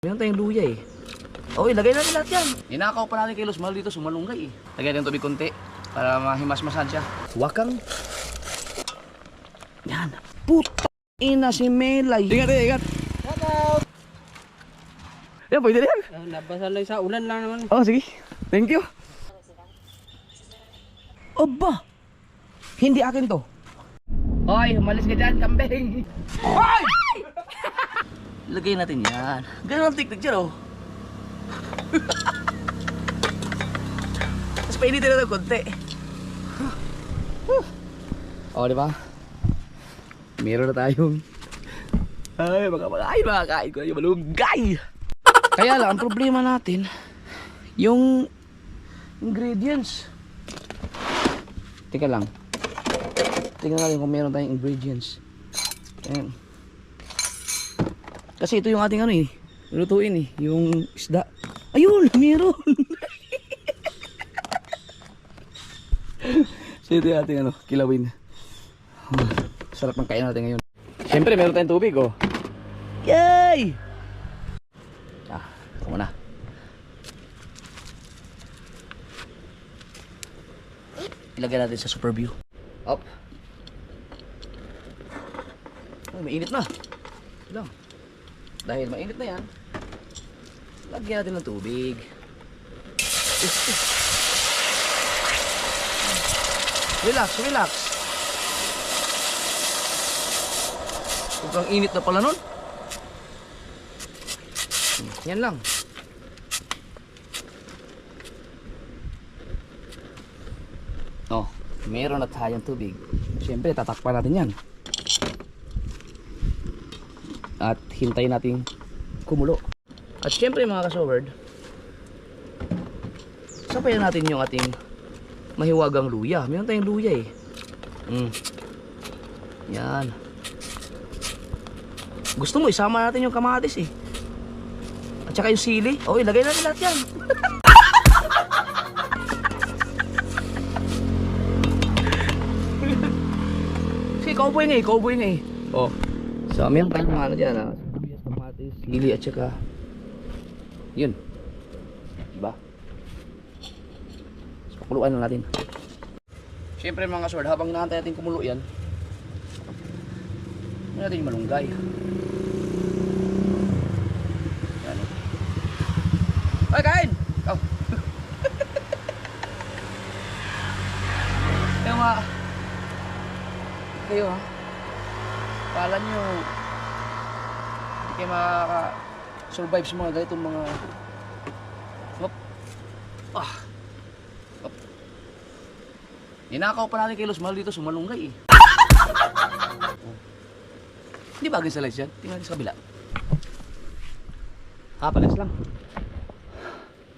Meron tayong luya eh. Okay, lagay natin lahat yan. Ninakaw pa natin kay Los Mal dito, sumalunggay eh. Lagay natin tubig konti para mahimas-masan siya. Wakang. Yan. Puta ina si Melay. Ingat eh, ingat. Yan, pwede yan. Nabasa lang sa ulan lang naman. Oh, sige. Thank you. Aba. Hindi akin to. Hoy, umalis ka dyan, kambing. Hoy! Lagay natin yan. Ganun ang tiktik dyan, oh. Tapos painitin na ng konti. O, di ba? Meron na tayong makakain ko na yung malunggay. Kaya lang, ang problema natin, yung ingredients. Teka lang. Tingnan natin kung meron tayong ingredients. Ayan. Kasi ito yung ating ano eh, lutuin eh, yung isda. Ayun, meron. So ito yung ating ano, kilawin. Sarap ng kain natin ngayon. Siyempre meron tayong tubig oh. Yay! Ito muna. Ilagay natin sa super view. Up. Oh, mainit na. Lang. Dahil mainit na yan, lagyan natin ng tubig. Relax, relax. Sobrang init na pala nun. Yan lang. Oh, meron na tayong tubig. Siyempre, tatakpan natin yan. At hintayin natin kumulo. At syempre mga kasoberd, sapayan natin yung ating mahiwagang luya. Meron tayong luya eh. Yan. Gusto mo isama natin yung kamatis eh. At saka yung sili. Okay, lagay natin lahat yan. Sige, cowboy nga eh. Oh. So, meron tayong mga ano dyan, sibuyas, kamatis, sili at saka yun. Diba? So, pakuluan na natin. Siyempre mga sword, habang naantay natin kumulo yan, ano natin yung malunggay. Yan. Ay, kain! Oh. Kaya mga kayo ha, kala nyo hindi kayo makaka-survive sa mga ganitong mga ninakaw pa natin kay Los Mal dito, sumalunggay eh. Hindi bagay sa lights yan, tingnan natin sa kabila. Pares lang.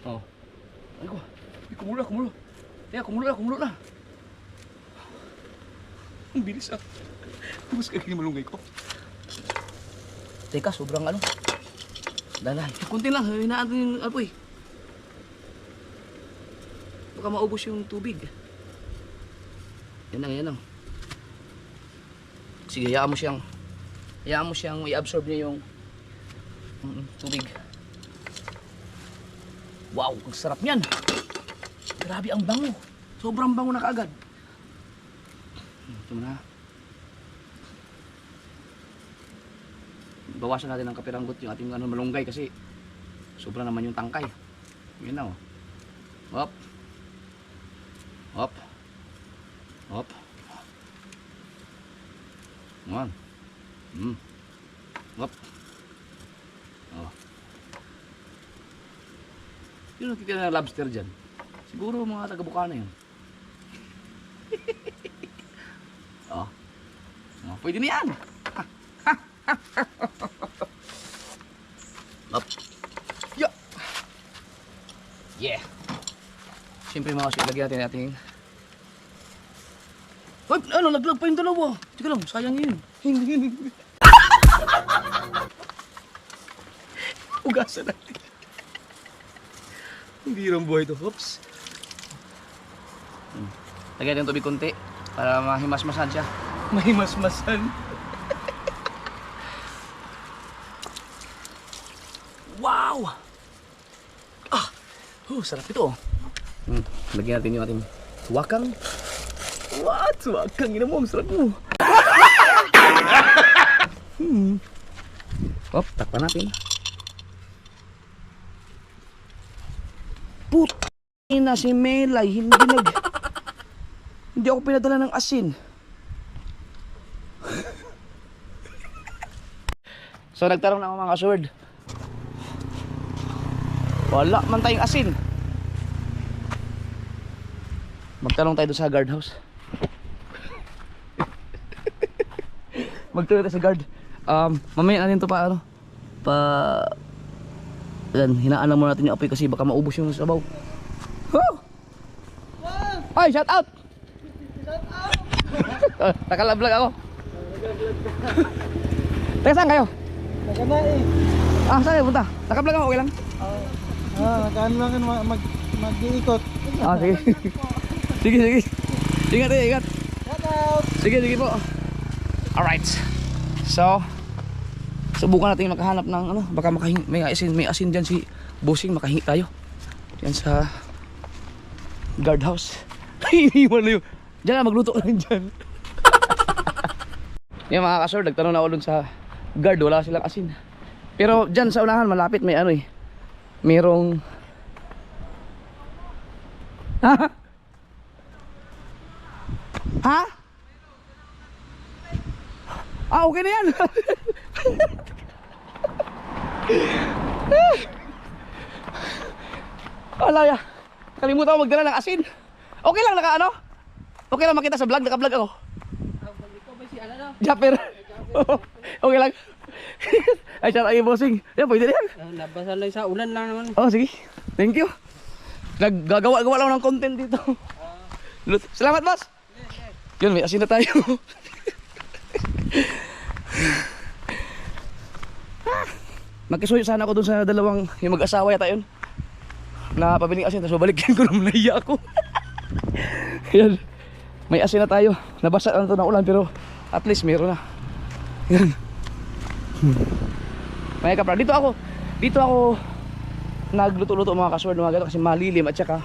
Oh. Ay ko, kumulo. Teka, kumulo na. Ang bilis ah. Mas kaging malunggay ko. Teka, sobrang ano. Dalahin. Kunti lang, hinaan natin yung apoy. Baka maubos yung tubig. Yan lang. Sige, hayaan mo siyang i-absorb niya yung tubig. Wow, ang sarap niyan. Grabe ang bango. Sobrang bango na kaagad. Ito na. Bawasan natin ng kapiranggot yung ating malunggay kasi sobra naman yung tangkay. Yun na oh. Hop. Hop. Oh. Yun nakikita na lobster dyan. Siguro mga taga-Bukana yun. Oh. Pwede na yan. Up. Yeah. Siyempre mga kasi ilagyan natin ating naglag pa yung dalawa. Teka lang, sayang yun. Ugasan natin. Hindi rin buhay ito. Oops. Lagyan natin tubig konti para mahimas-masan siya. Mahimas-masan. Wow! Wow! Sarap ito. Lagyan natin yung ating suwakang. What? Suwakang, ina mo, ang sarap mo. Takpan natin. Na si Melay, hindi ako pinadala ng asin. So nagtarong na ako mga kasword. Wala man tayong asin. Magtanong tayo doon sa guardhouse. Magtanong tayo sa guard. Mamaya natin to yan, hinaan lang muna natin yung apoy kasi baka maubos yung sabaw. Woo! Ay, shout out! Shout out! Nakalablog ako. Teka, saan kayo? Nagana eh. Saan kayo punta? Nakablog ako, okay lang? Nagaan lang mag-iikot. Sige. Sige. Ingat. Shout out! Sige po. Alright. So, subukan natin makahanap ng baka may asin dyan si Bossing, makahingi tayo. Yan sa guardhouse. Iniwan na yun. Diyan na, magluto ka lang dyan. Yan mga kasor, nagtanong na ako dun sa guard, wala silang asin. Pero dyan sa unahan, malapit may merong Ha? Okay na yan. Alaya, kalimutan ko magdala ng asin. Okay lang Okay lang makita sa vlog, naka-vlog ako. Japper. Okay lang. Ay, shout out kay Bossing. Yan, pwede na yan. Nabasa lang sa ulan lang naman. Sige. Thank you. Naggagawa-gawa lang ng content dito. Salamat, boss. Yun, may asin na tayo. Magkisuyo sana ako dun sa dalawang yung mag-asawa yata yun na pabiling asin, tapos babalikin ko naman, nahiya ako. Yan, may asin na tayo. Nabasa lang ito ng ulan pero at least meron na. Yan. May kapra, dito ako nagluto-luto mga kasword mga gato kasi malilim at saka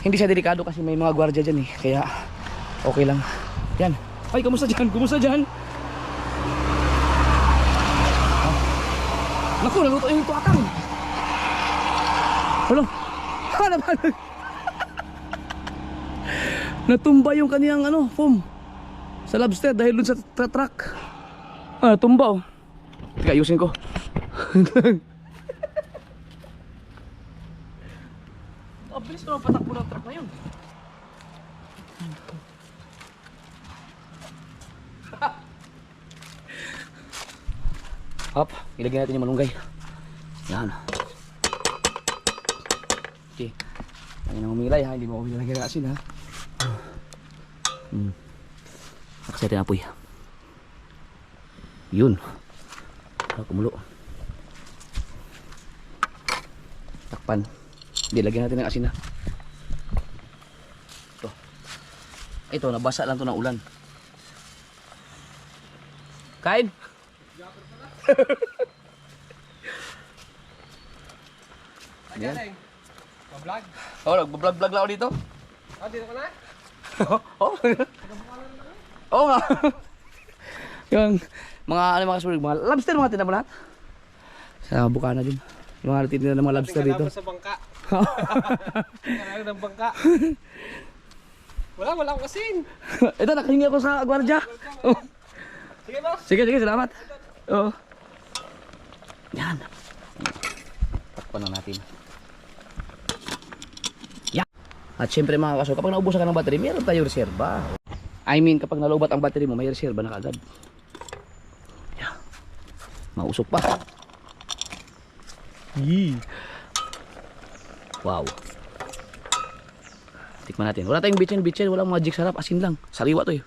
hindi siya delikado kasi may mga gwardiya dyan kaya okay lang. Yan. Ay, kumusta dyan? Naku, naluto yung tuwakang. Ano? Naman. Natumba yung kaniyang foam sa lobster dahil dun sa truck. Tumba Teka, ayusin ko. Bilis ko patakbo ng truck na yun. Ilagyan natin yung malunggay. Yan. Okay. Ang nang umilay hindi mo ako nilagyan ng asin Nakasay natin apoy. Yun. Kumulo. Takpan. Lagyan natin ng asin Ito, nabasa lang to ng ulan. Kain. Ayan. Vlog? Nagbablog lang ako dito. Dito ka na? Oo nga. Yung mga mga lobster mga tinda mo lahat. Sa Bukana din. Yung mga tinda ng mga lobster dito. Sa bangka. Kailangan ng bangka. Wala akong asin. Ito, nakahingi ako sa gwardiya. Sige ba? Sige, salamat. Yan. Takpan na natin. Yan. At syempre mga kaso, kapag naubusan ka ng battery, meron tayo reserba. I mean, kapag nalobat ang battery mo, may reserba na kagad. Yan. Mausok pa. Yee. Wow. Tikman natin. Wala tayong bitchin, walang magic sarap, asin lang. Sariwa to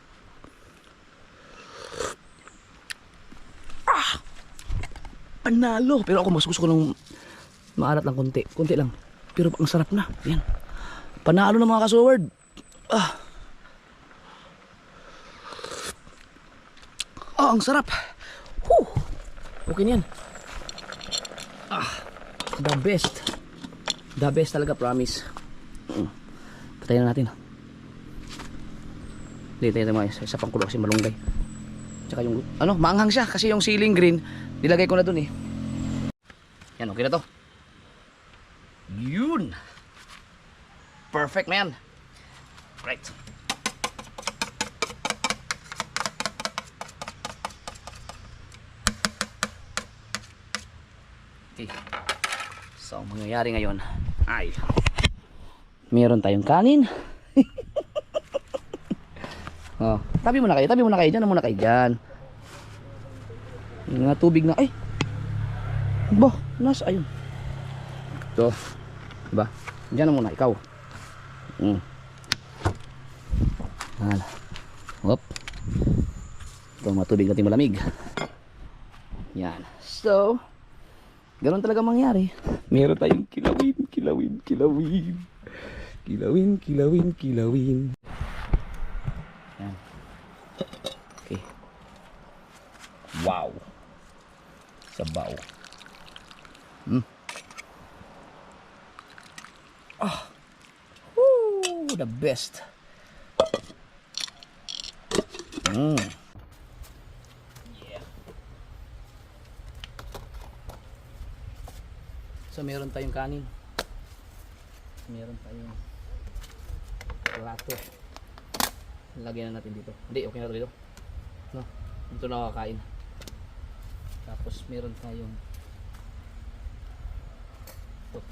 Panalo. Pero ako mas gusto ko ng maalat lang konti lang. Pero ang sarap na. Yan. Panalo na mga kasoward. Ang sarap. Okay niyan. The best. The best talaga, promise. Patayin na natin. Dito tayo mga isa pang kulo kasi malunggay. Tsaka yung, ano, maanghang siya kasi yung ceiling green, nilagay ko na dun eh. Yan, okay na to. Yun. Perfect, man. Right. Okay. So, ang mangyayari ngayon ay meron tayong kanin. Oh, tabi muna kayo, dyan na muna kayo dyan. Yung mga tubig na, ay! Ba, nasa, ayun. Ito, diba? Dyan na muna, ikaw. Hala. Hop. Ito, mga tubig natin malamig. Yan. So, ganoon talaga mangyari. Meron tayong kilawin. Yan. Okay. Wow. Sabaw. Woo, the best. Yeah. So meron tayong kanin. Meron tayong plato. Lagyan na natin dito. Hindi, okay na ito dito. No, dito na kakain. Tapos meron tayong ito.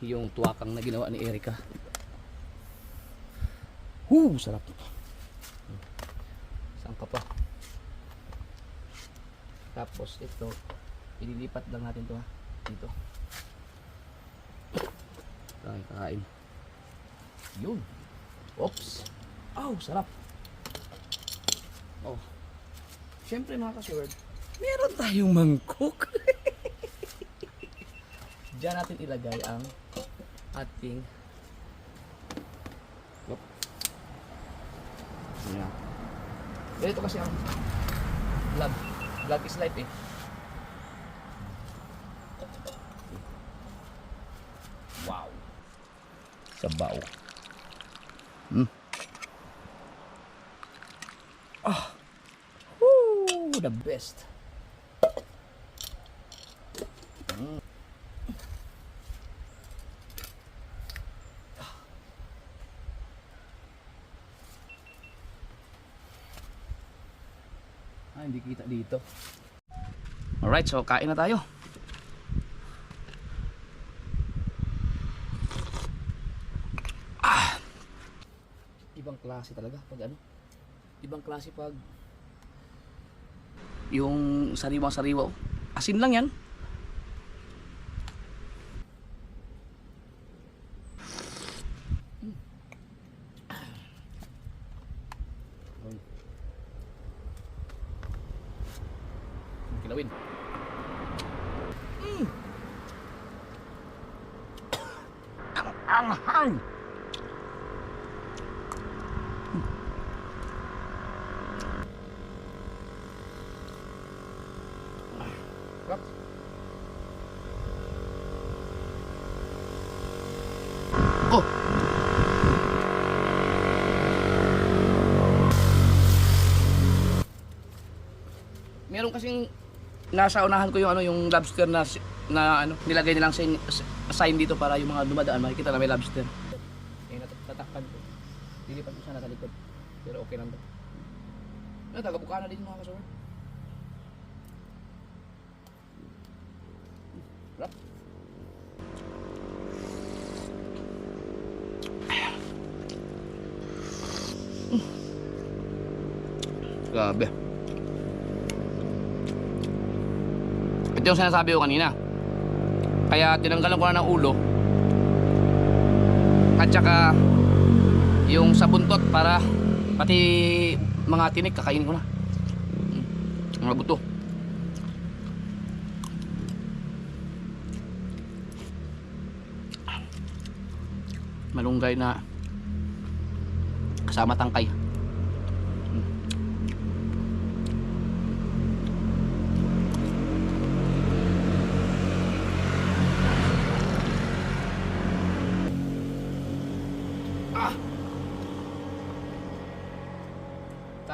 Yung tuwakang na ginawa ni Erica. Sarap. Saan ka pa? Tapos ito, ililipat lang natin to ha. Dito. Tayo kakain. Yun. Oops. Oh, sarap. Oh. Siyempre mga ka-sword, meron tayong mangkok. Diyan natin ilagay ang ating yeah. Ito kasi ang vlog is life eh. Wow. Sabaw. Woo, the best. Hindi kita dito. Alright, so kain na tayo. Ibang klase talaga pag ano. Ibang klase pag yung sariwa-sariwa. Asin lang yan. Kilawin. Ang anghang. Oh. Meron kasing nasa unahan ko yung ano, yung lobster na ano, nilagay nilang sign dito para yung mga dumadaan makikita na may lobster. Eh tatakpan ko. Lilipat ko siya nasa likod. Pero okay lang daw. Ano, taga-Bukana din mga kasama. Rap. Grabe. Ito yung sinasabi ko kanina. Kaya tinanggalan ko na ng ulo. At saka yung sa buntot para pati mga tinik kakainin ko na. Mga buto. Malunggay na kasama tangkay.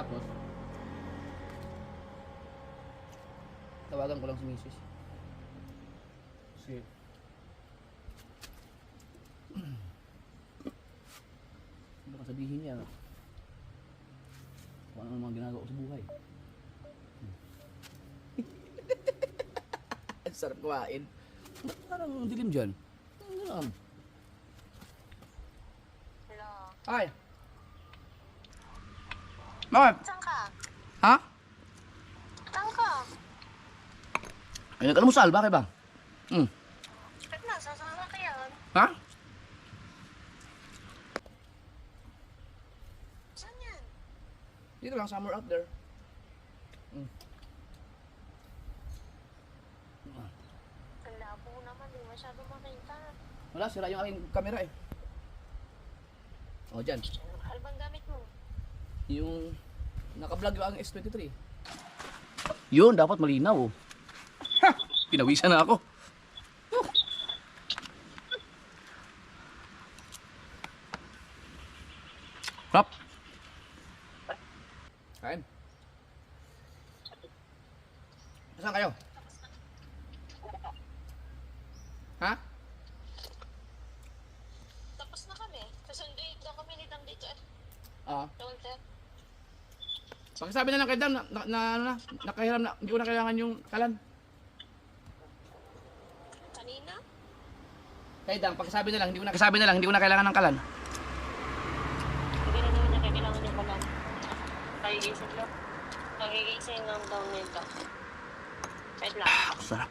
Tapos, tawagan ko lang si Mrs. Sige. Baka sabihin niya kung ano mga ginagawa ko sa buhay. Ang sarap kumain. Ba't parang dilim dyan? Ano? Hello. Hi! Bakit? Saan ka? Ha? Saan ka? Ay, nag-almusal. Bakit ba? Ba't nasasama ka yan? Ha? Saan yan? Dito lang, somewhere out there. Ang labo naman, di masyado makita. Wala, sira yung aking camera eh. O, dyan. Ano bang gamit mo? Yung naka-vlog yung aking S23. Yun, dapat malinaw oh. Ha! Pinawisan na ako. Rap. Kain. Saan kayo? Ha? Tapos na kami. Kasunduin daw kami ni Dang dito eh. Ah. Walter. Pakisabi na lang kay Dam nakahiram na, hindi ko na kailangan yung kalan. Kanina? Kay Dam, pakisabi na lang, hindi ko na kailangan ng kalan. Hindi na naman niya kailangan yung balan. Nagigising lang. Nagigising lang daw nito. Wait lang. Sarap.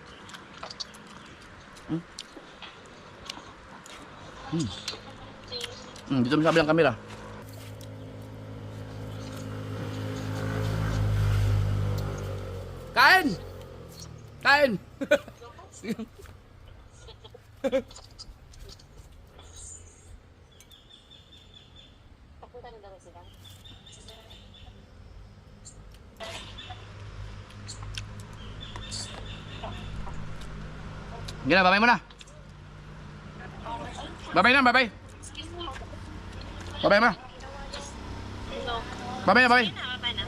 Dito sa kabilang kamera. Kain! Kain! Papunta na daw sila. Gila, babay mo na. Babay na, babay. Babay mo na. Hello. Babay na, babay. Nakakay na.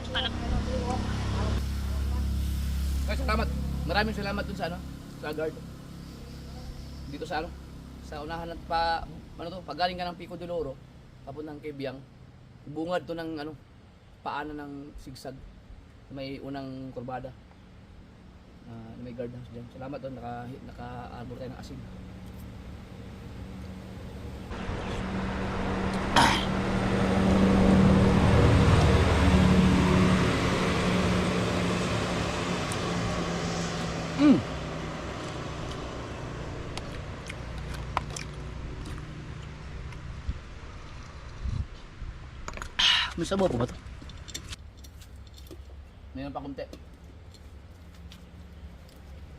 Guys, salamat. Maraming salamat dun sa ano, sa guard. Dito sa ano, sa unahan at pagaling ka ng Pico de Oro, papuntang kay Biang. Bungad to ng ano, paanan ng sigsag. May unang kurbada. May guard house dyan. Salamat doon, naka-arbor tayo ng asin. May sabaw po ba ito? Mayroon pa kunti.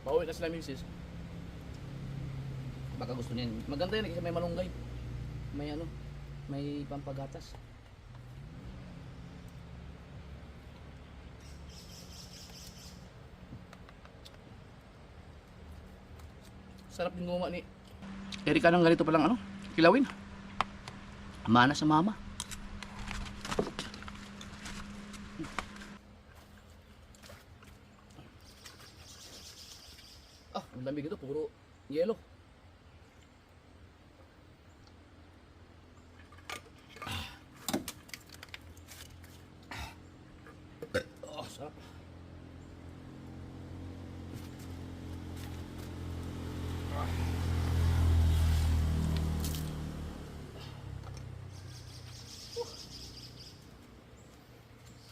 Pauwi na sila misis. Baka gusto niya. Maganda yan kasi may malunggay. May ano, may pampagatas. Sarap din gumawa ni Erika ng ganito palang ano, kilawin. Mana sa mama. Ang lamig ito, puro yelo. Oh, sarap.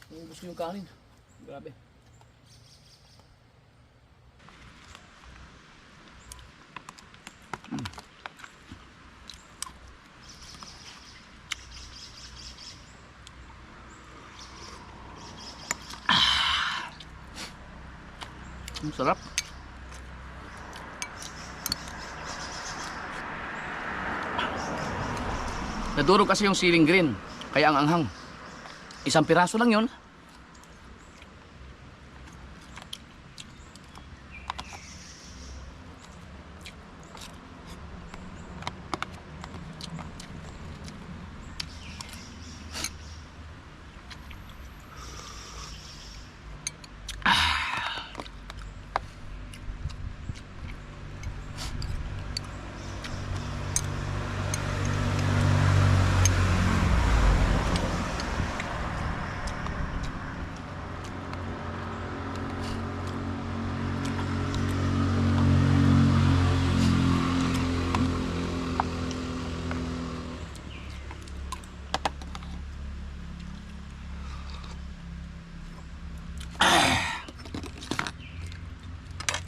Gusto yung kanin. Grabe. Ang sarap. Nadurog kasi yung ceiling green, kaya ang anghang. Isang piraso lang yun.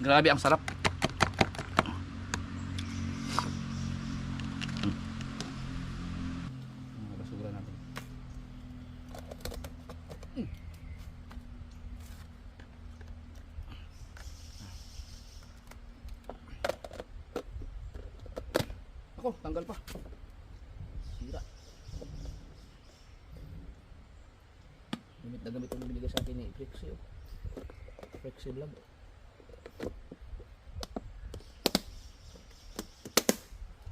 Grabe, ang sarap. Basura natin. Ako, tanggal pa. Sira. Gamit na gamit ang binigay sa akin ni Prexy. Prexy Vlog.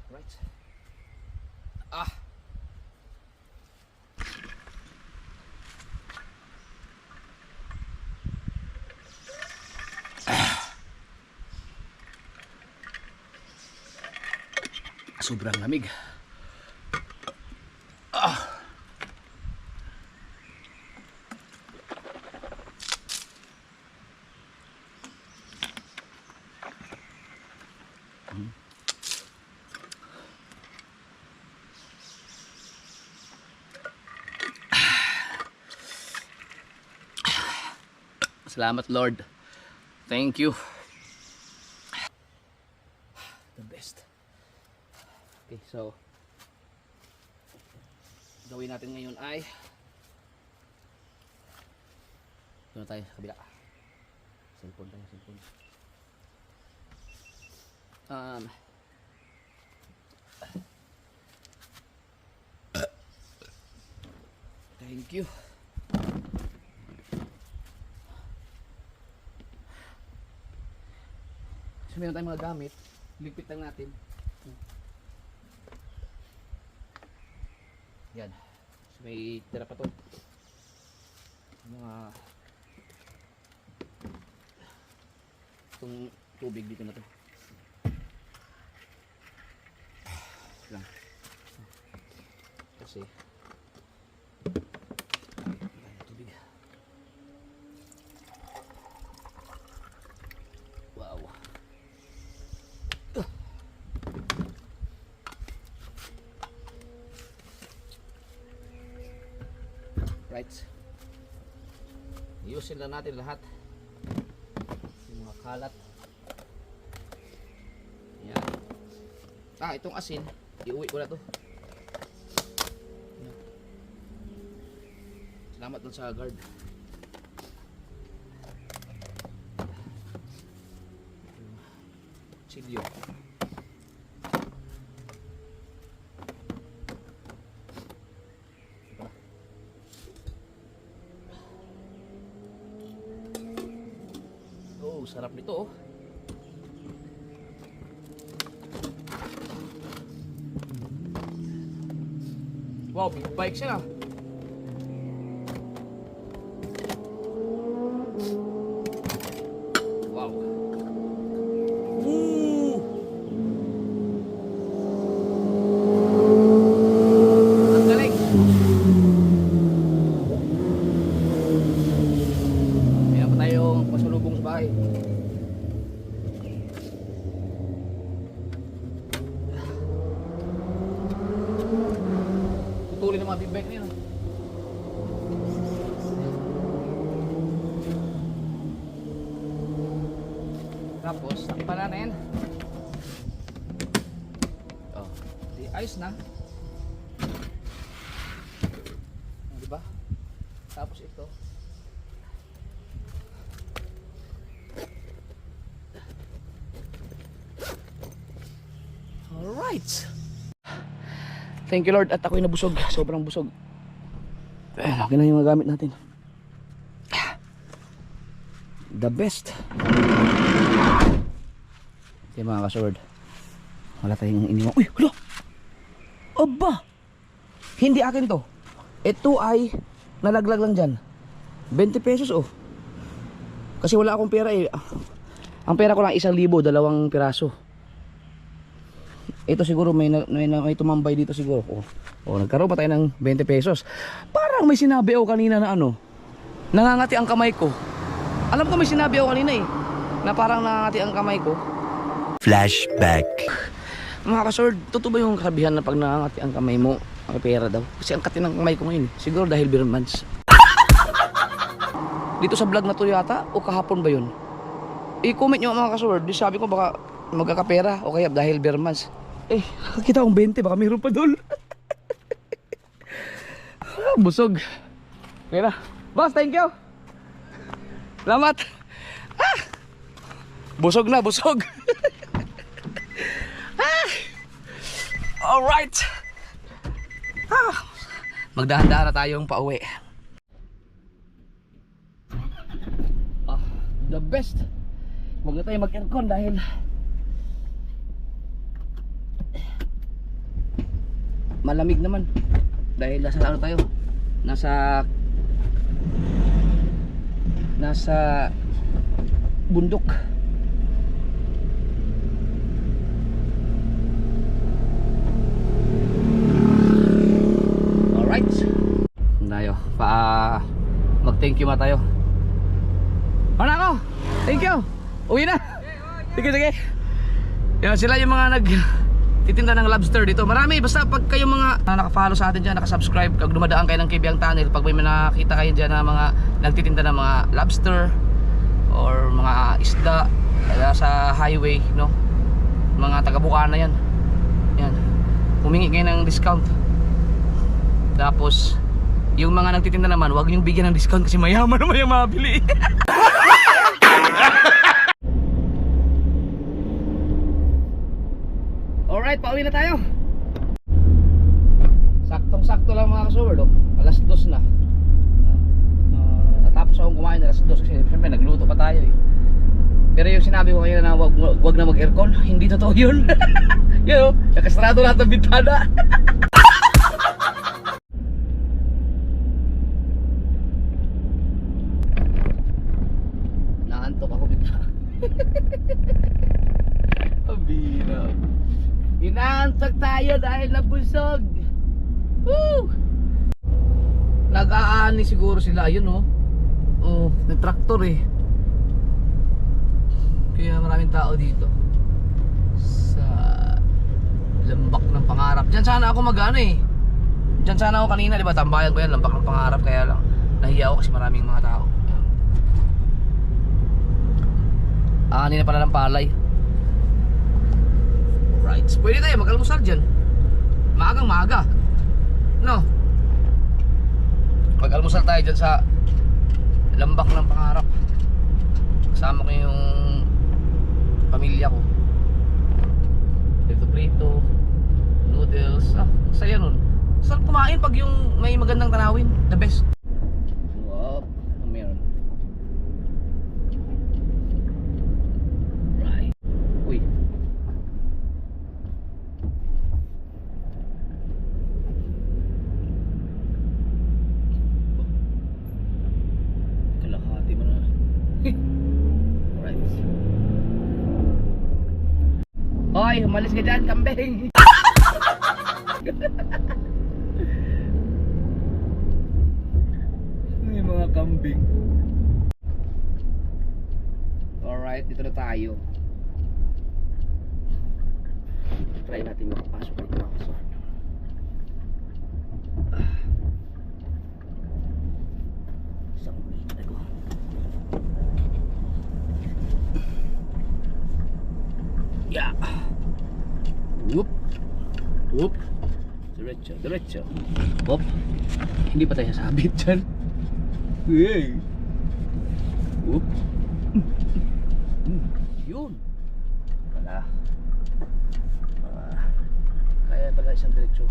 Right. Ah. Sobrang lamig. Salamat Lord. Thank you. The best. Okay, so gawin natin ngayon ay doon tayo sa kabila. Cellphone tayo, cellphone. Thank you. So meron tayong mga gamit, ligpit lang natin. Yan. So may tira pa to. Mga itong tubig dito na to. Lang. Kasi tubig. Wow. Right. Iusin lang natin lahat. Yung mga kalat. Yan. Itong asin, iuwi ko na to. Yan. Salamat dun sa guard. Silyo. Oh, sarap nito oh. Wow, big bike siya. Wow. Woo! Ang galing. Meron pa tayong pasulubong sa bahay. Tutulin ng mga big bike niya. Tapos, ang pananin. Oh, di ayos na. Diba? Tapos ito. Alright. Thank you Lord at ako'y nabusog. Sobrang busog. Laki na yung mga gamit natin. The best. Okay mga kasword. Wala tayong iniwan. Uy! Hala! Aba! Hindi akin to. Ito ay nalaglag lang dyan. 20 pesos oh. Kasi wala akong pera eh. Ang pera ko lang 1,000, 2 piraso. Ito siguro may tumambay dito siguro. Nagkaroon pa tayo ng 20 pesos. Parang may sinabi ako kanina na ano, nangangati ang kamay ko. Alam ko may sinabi ako kanina eh, na parang nangangati ang kamay ko. Flashback. Mga kasword, totoo ba yung kasabihan na pag nangangati ang kamay mo, may pera daw? Kasi ang kati ng kamay ko ngayon eh. Siguro dahil Birmans. Dito sa vlog na to yata, o kahapon ba yun? I-comment nyo mga kasword. Di sabi ko baka magkakapera o kaya dahil Bermans. Eh, nakakita akong 20, baka mayroon pa doon. Busog. Okay na. Boss, thank you. Salamat. Ah! Busog na, busog. Ah! Alright. Ah! Magdahan-dahan na tayong pauwi. Ah, the best. Huwag na tayo mag-aircon dahil malamig naman. Dahil nasa ano tayo? Nasa bundok. Alright. Tayo. Mag-thank you muna tayo. Ano ako? Thank you. Uwi na. Sige, sige. Yan sila yung mga nagtitinda ng lobster dito. Marami. Basta pag kayo mga nakafollow sa atin dyan, nakasubscribe, pag dumadaan kayo ng Kibiang Tunnel, pag may nakita kayo dyan na mga nagtitinda ng mga lobster or mga isda sa highway, no? Mga taga-Bukana yan. Yan. Humingi kayo ng discount. Tapos yung mga nagtitinda naman, huwag niyong bigyan ng discount kasi mayaman naman yung mabili. Alright, pauwi na tayo. Saktong-sakto lang mga kasubard, oh. Alas 2 na. Natapos akong kumain alas 2 kasi siyempre nagluto pa tayo eh. Pero yung sinabi ko kanina na wag na mag-aircon, hindi totoo yun. Yun, nakasarado lahat ng bintana. Naantok ako bigla. Abira. Inaantok tayo dahil nabusog. Woo! Nag-aani siguro sila, ayun oh. Oh, may traktor eh. Kaya maraming tao dito sa Lambak ng Pangarap. Diyan sana ako mag-ano eh. Diyan sana ako kanina, di ba? Tambayan ko yan, Lambak ng Pangarap. Kaya lang, nahiya ako kasi maraming mga tao. Ani na pala ng palay. Right, pwede tayo mag-almusal dyan. Maagang maaga, no? Mag-almusal tayo dyan sa Lambak ng Pangarap. Kasama ko yung pamilya ko. Prito-prito, noodles. Ah, saya nun. Sarap kumain pag yung may magandang tanawin. The best. Wow, meron. Right. Uy. Kalahati mo na. Alright. Hoy, umalis ka dyan, kambing. May mga kambing. Alright, dito na tayo. Try natin makapasok dito mga kasword. Isang minute ago. Yeah. Whoop. Whoop. Diretso, diretso. Whoop. Hindi pa tayo sabit dyan. Hey. Whoop. Yun. Wala. Kaya pala isang diretso.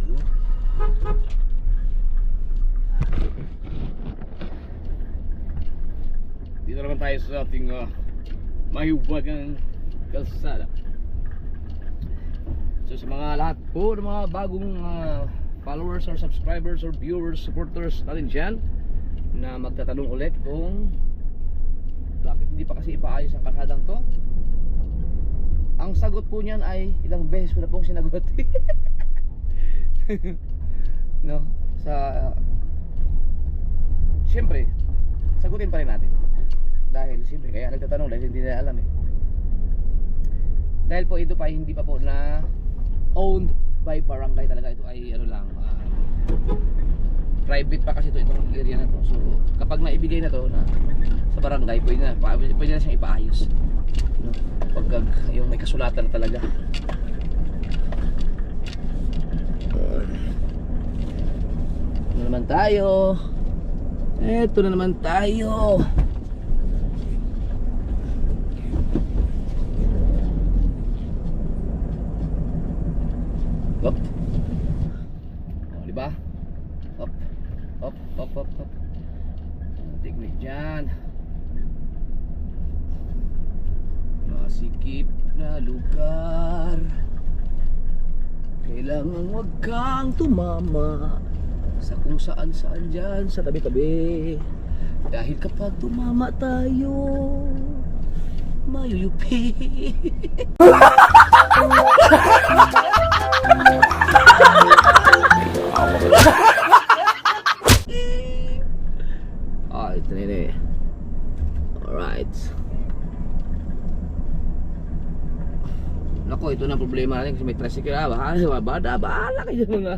Whoop. Dito naman tayo sa ating mahiwagang kalsada. So sa mga lahat po ng mga bagong followers or subscribers or viewers, supporters natin dyan na magtatanong ulit kung bakit hindi pa kasi ipaayos ang kalsadang to, ang sagot po niyan ay ilang beses ko na pong sinagot. No, siyempre sagutin pa rin natin dahil siyempre kaya nagtatanong dahil hindi nila alam eh. Dahil po ito pa hindi pa po na owned by barangay talaga. Ito ay ano lang, private pa kasi itong area na to. So kapag naibigay na to na sa barangay, pwede na siyang ipaayos. No? Pagka yung may kasulatan na talaga. Ito na naman tayo. Ito na naman tayo. Hop. Oh, di ba? Hop. Hop, hop, hop, hop. Technique dyan. Masikip na lugar. Kailangan wag kang tumama sa kung saan dyan sa tabi-tabi. Dahil kapag tumama tayo, mayuyupi. Ah, ito na yun eh. Alright. Nako, ito na ang problema natin kasi may tricycle. Bahala kayo mga.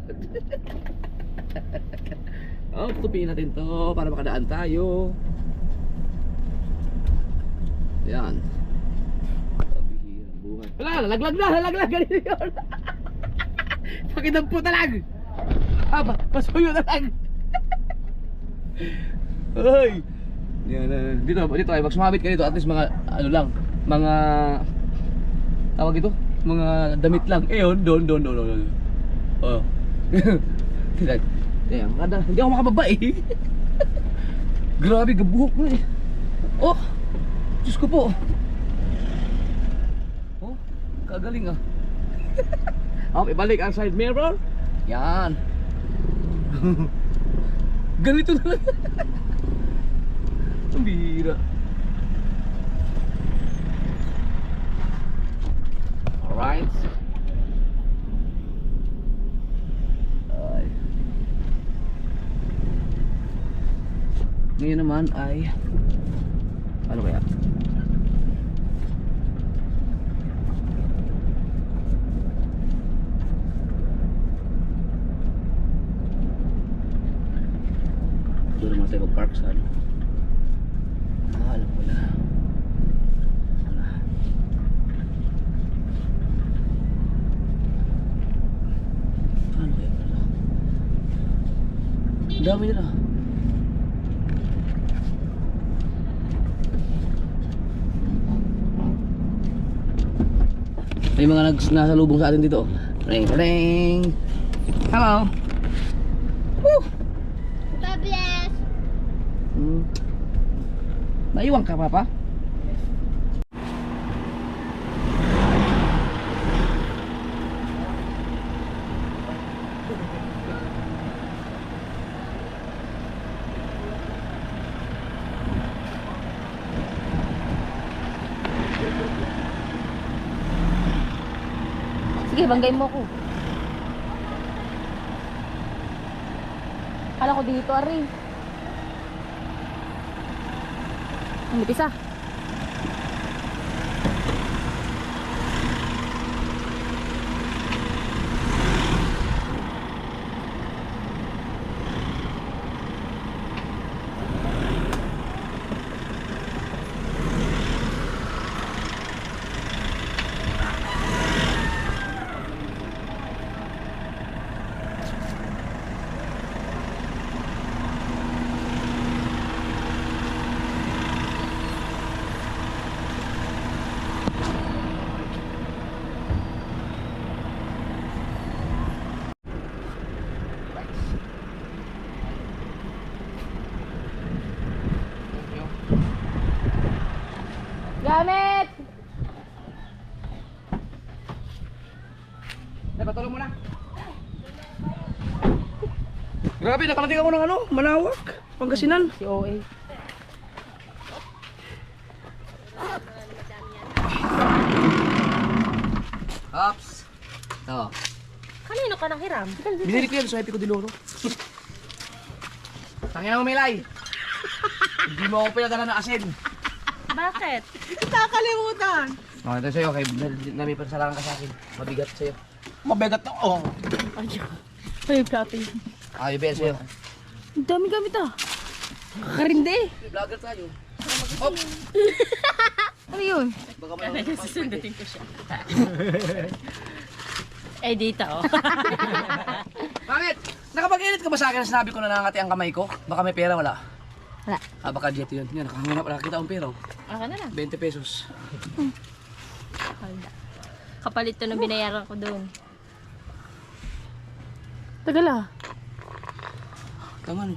Oh, tutupiin natin to para makadaan tayo. Yan. Pabihirang buhay. Wala, nalaglag. Ganito yun. Pakidampo na lang. Haba, pasuyo na lang. Ay. Yan. Dito ay pag sumabit ka dito, at least mga ano lang, mga tawag ito, mga damit lang. Eh, doon. Oh. Kaya hindi ako makababa eh. Grabe, gabuhok mo eh. Oh, Diyos ko po. Oh, kagaling ah. Ibalik ang side mirror. Yan. Ganito na lang. Ang bihira. Alright. Ngayon naman ay ano kaya? Doon naman tayo mag-park sa ano? Alam ko na. Ano kaya pala? Ang dami nila. May mga nasa lubong sa atin dito. Ring, ring. Hello. Woo. God bless. Naiwan ka, Papa? Sige, banggay mo ko. Kala ko dito, Ari. Ang nipis ah. Gamit! Patulong mo na. Grabe, nakarating ako ng ano, Manawak, Pangasinan. Si OA. Hops. Oo. Kanino ka nang hiram? Binili ko yan sa Happy ko Diloro. Tangina mo, Milay. Hindi mo ako pinadala ng asin. Bakit? Nakakalimutan. Oh, ito sa'yo, kay nami pansalakan ka sa akin. Mabigat sa'yo. Mabigat na oh. Ay, plato yun. Ah, yung sa'yo. Ang dami gamit ah. Kakarindi. Vlogger tayo. Ano yun? Baka may Susundutin ko siya. Eh, dito oh. Bakit? Nakapag-edit ka ba sa akin na sinabi ko na nangangati ang kamay ko? Baka may pera, wala? Wala. Baka jet yun. Yan, nakakita akong pera. Aka na lang. 20 pesos. Kapalit to ng binayaran ko doon. Tagal ah. Tama no.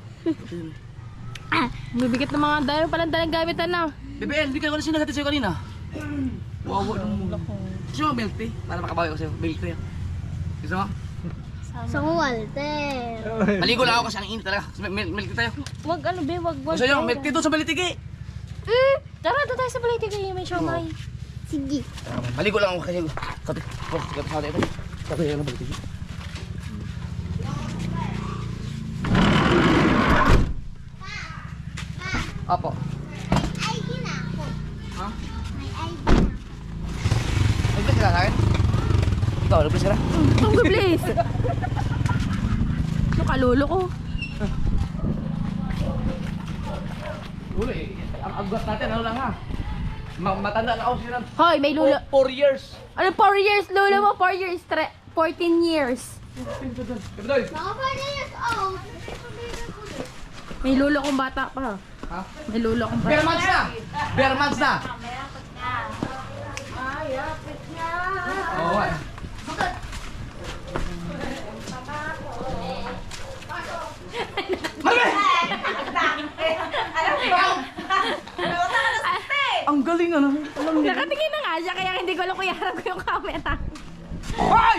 Bibigat ng mga dahil palang dalang gamitan na. BBL, hindi ka ko na sinagatid sa'yo kanina. Wawa ng mula ko. Gusto mo milk tea? Para makabawi ko sa'yo. Milk tea. Gusto mo? Sa Walter. Maligo lang ako kasi ang init talaga. Milk tea tayo. Wag ano be, wag. Gusto nyo? Milk tea doon sa Balitigi. Tara, doon tayo sa balite kayo. May siomay. Sige. Maligo lang ako kasi. Kati. Oh, kati sa ito. Kati yan ang Balitigi. Apo. ID na ako. Ha? May ID na. Nag-bless ka sa akin? Ikaw, nag-bless ka na? Ang biblis. Ano kalulo ko? Uli, ang agos natin, ano lang ha? Matanda na ako sila. Hoy, may lulo. 4 years. Ano 4 years? Lulo mo 4 years. 14 years. Kapitoy. Mga 40 years old. May lulo kong bata pa. Ha? May lulo kong Bare bata. months na! Bare months na! Oo, oh, ang galing ano? Nakatingin na nga siya, kaya hindi ko alam kung iharap ko yung camera. Hoy!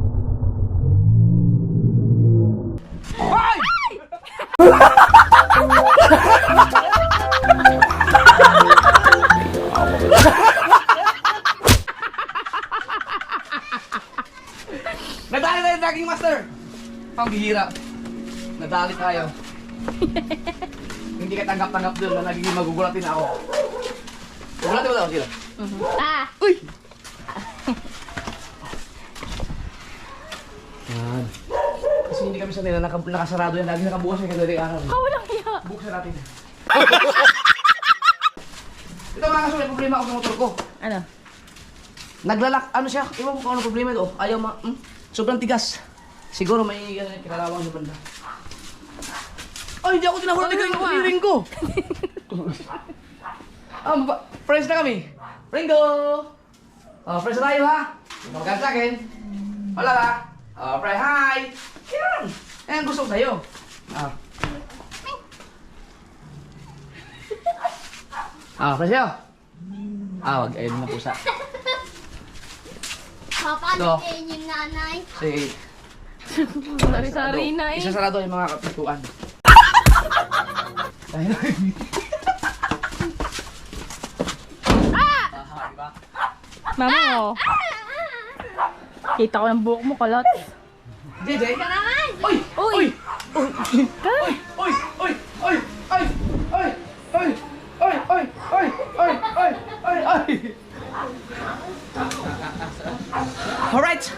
Hoy! Nadali tayo Dragging Master! Pambihira. Nadali tayo. Hindi ka tanggap-tanggap doon na nagiging magugulatin ako. Magugulatin mo daw sila. Ah! Uy! Yan. Kasi hindi kami sanay na nakasarado yan. Lagi nakabukas yung kadaling araw. Kawalang iya. Buksan natin. Ito mga kaso, may problema ako sa motor ko. Ano? Naglalak, ano siya? Iwan ko kung ano problema ito. Ayaw sobrang tigas. Siguro may kinalawang sa banda. Ay, hindi ako tinahulan ng ring ko. Friends na kami. Ringo! Friends na tayo ha? Magkano sa akin? Wala ba? Friend, hi! Yan! Yan gusto ko sa'yo. Friends sa'yo. Wag, ayun na pusa. Papalitin yung nanay. Sige. Sari-sari na eh. Isa sarado yung mga kapituan. Mama oh. Kita ko ng buhok mo, kalot. JJ? Karangan! Uy! Uy! Uy! Uy! Uy! Uy! Uy! Uy! Uy! Uy! Uy! Uy! Uy! Uy! Uy! Uy! Uy! Alright!